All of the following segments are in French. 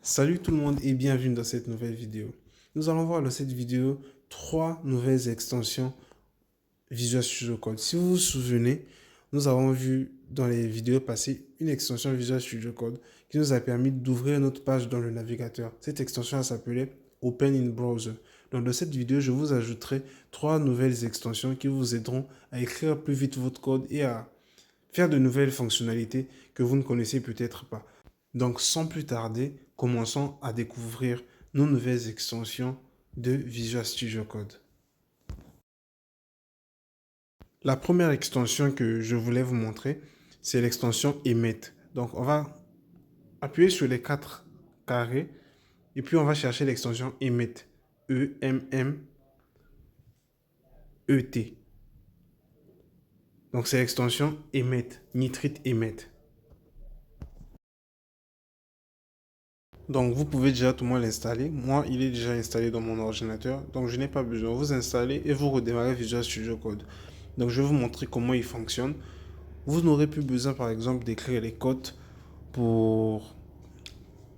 Salut tout le monde et bienvenue dans cette nouvelle vidéo. Nous allons voir dans cette vidéo trois nouvelles extensions Visual Studio Code. Si vous vous souvenez, nous avons vu dans les vidéos passées une extension Visual Studio Code qui nous a permis d'ouvrir notre page dans le navigateur. Cette extension s'appelait Open in Browser. Donc dans cette vidéo, je vous ajouterai trois nouvelles extensions qui vous aideront à écrire plus vite votre code et à faire de nouvelles fonctionnalités que vous ne connaissez peut-être pas. Donc, sans plus tarder, commençons à découvrir nos nouvelles extensions de Visual Studio Code. La première extension que je voulais vous montrer, c'est l'extension Emmet. Donc, on va appuyer sur les quatre carrés et puis on va chercher l'extension Emmet. E-M-M-E-T. Donc, c'est l'extension Emmet, Nitrite Emmet. Donc, vous pouvez directement l'installer. Moi, il est déjà installé dans mon ordinateur. Donc, je n'ai pas besoin. Vous installez et vous redémarrez Visual Studio Code. Donc, je vais vous montrer comment il fonctionne. Vous n'aurez plus besoin, par exemple, d'écrire les codes pour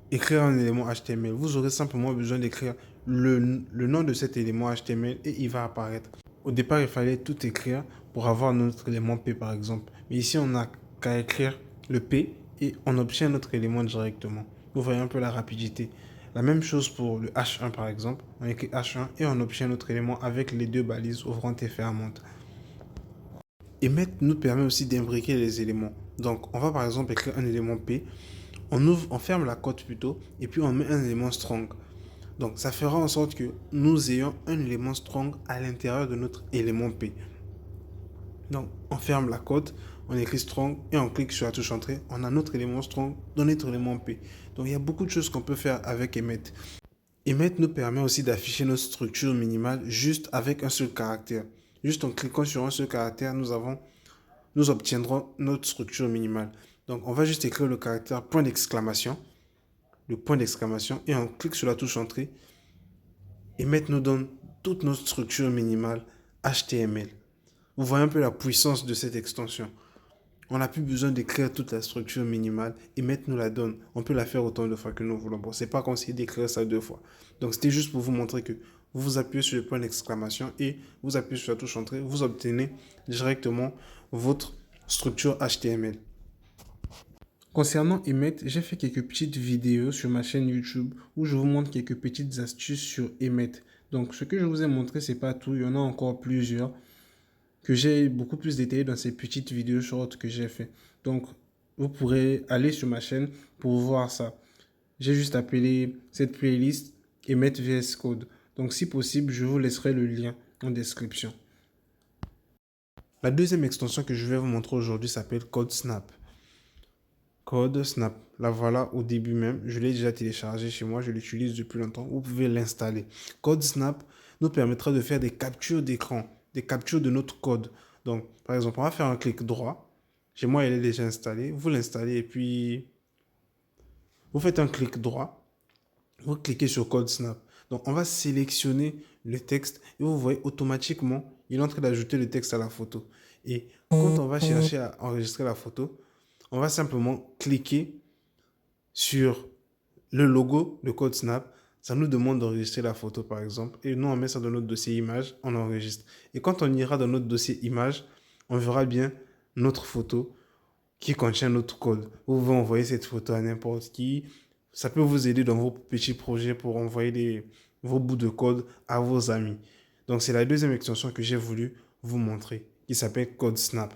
écrire un élément HTML. Vous aurez simplement besoin d'écrire le nom de cet élément HTML et il va apparaître. Au départ, il fallait tout écrire pour avoir notre élément P, par exemple. Mais ici, on n'a qu'à écrire le P et on obtient notre élément directement. Vous voyez un peu la rapidité. La même chose pour le H1 par exemple. On écrit H1 et on obtient notre élément avec les deux balises ouvrant et fermantes. Emmet nous permet aussi d'imbriquer les éléments. Donc on va par exemple écrire un élément P. On ferme la cote plutôt et puis on met un élément strong. Donc ça fera en sorte que nous ayons un élément strong à l'intérieur de notre élément P. Donc on ferme la cote, on écrit strong et on clique sur la touche entrée. On a notre élément strong dans notre élément P. Donc il y a beaucoup de choses qu'on peut faire avec Emmet. Emmet nous permet aussi d'afficher notre structure minimale juste avec un seul caractère. Juste en cliquant sur un seul caractère, nous obtiendrons notre structure minimale. Donc on va juste écrire le caractère point d'exclamation, le point d'exclamation et on clique sur la touche entrée. Emmet nous donne toute notre structure minimale HTML. Vous voyez un peu la puissance de cette extension. On n'a plus besoin d'écrire toute la structure minimale. Emmet nous la donne. On peut la faire autant de fois que nous voulons. Bon, c'est pas conseillé d'écrire ça deux fois. Donc, c'était juste pour vous montrer que vous appuyez sur le point d'exclamation et vous appuyez sur la touche entrée. Vous obtenez directement votre structure HTML. Concernant Emmet, j'ai fait quelques petites vidéos sur ma chaîne YouTube où je vous montre quelques petites astuces sur Emmet. Donc, ce que je vous ai montré, c'est pas tout. Il y en a encore plusieurs que j'ai beaucoup plus détaillé dans ces petites vidéos short que j'ai fait. Donc, vous pourrez aller sur ma chaîne pour voir ça. J'ai juste appelé cette playlist Emmet VS Code. Donc, si possible, je vous laisserai le lien en description. La deuxième extension que je vais vous montrer aujourd'hui s'appelle CodeSnap. CodeSnap, la voilà au début même. Je l'ai déjà téléchargé chez moi, je l'utilise depuis longtemps. Vous pouvez l'installer. CodeSnap nous permettra de faire des captures d'écran, des captures de notre code. Donc, par exemple, on va faire un clic droit. Chez moi, elle est déjà installée. Vous l'installez et puis vous faites un clic droit. Vous cliquez sur CodeSnap. Donc, on va sélectionner le texte et vous voyez automatiquement, il est en train d'ajouter le texte à la photo. Et quand on va chercher à enregistrer la photo, on va simplement cliquer sur le logo de CodeSnap. Ça nous demande d'enregistrer la photo, par exemple. Et nous, on met ça dans notre dossier image, on enregistre. Et quand on ira dans notre dossier image, on verra bien notre photo qui contient notre code. Vous pouvez envoyer cette photo à n'importe qui. Ça peut vous aider dans vos petits projets pour envoyer vos bouts de code à vos amis. Donc, c'est la deuxième extension que j'ai voulu vous montrer, qui s'appelle CodeSnap.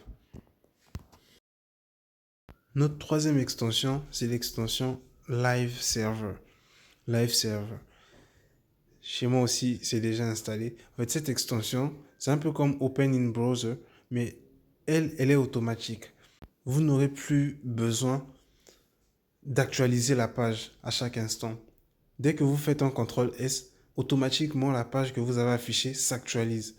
Notre troisième extension, c'est l'extension Live Server. Live Server. Chez moi aussi, c'est déjà installé. En fait, cette extension, c'est un peu comme Open in Browser, mais elle est automatique. Vous n'aurez plus besoin d'actualiser la page à chaque instant. Dès que vous faites un CTRL S, automatiquement la page que vous avez affichée s'actualise.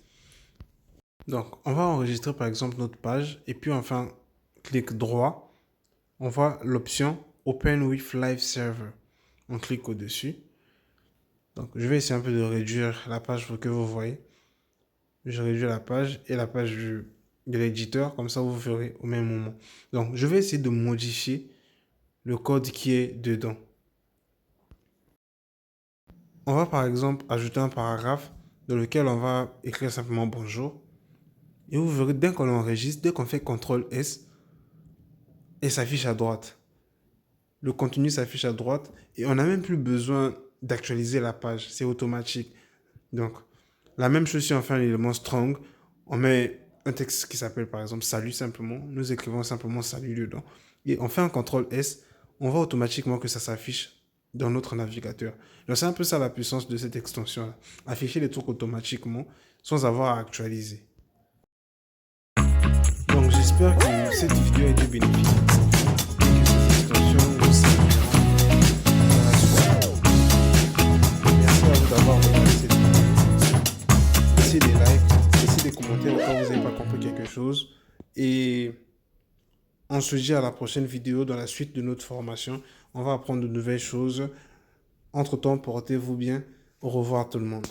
Donc, on va enregistrer par exemple notre page et puis enfin, clic droit, on voit l'option Open with Live Server. On clique au-dessus. Donc, je vais essayer un peu de réduire la page pour que vous voyez. Je réduis la page et la page de l'éditeur, comme ça vous verrez au même moment. Donc, je vais essayer de modifier le code qui est dedans. On va par exemple ajouter un paragraphe dans lequel on va écrire simplement bonjour. Et vous verrez, dès qu'on l'enregistre, dès qu'on fait CTRL S, elle s'affiche à droite. Le contenu s'affiche à droite et on n'a même plus besoin d'actualiser la page. C'est automatique. Donc, la même chose si on fait un élément strong, on met un texte qui s'appelle par exemple salut simplement. Nous écrivons simplement salut dedans. Et on fait un CTRL S, on voit automatiquement que ça s'affiche dans notre navigateur. Donc, c'est un peu ça la puissance de cette extension-là. Afficher les trucs automatiquement sans avoir à actualiser. Donc, j'espère que cette vidéo a été bénéfique et que cette extension vous servira dans la suite. Merci à vous d'avoir regardé cette vidéo. Laissez des likes, laissez des commentaires au cas où vous n'avez pas compris quelque chose. Et on se dit à la prochaine vidéo dans la suite de notre formation. On va apprendre de nouvelles choses. Entre-temps, portez-vous bien. Au revoir tout le monde.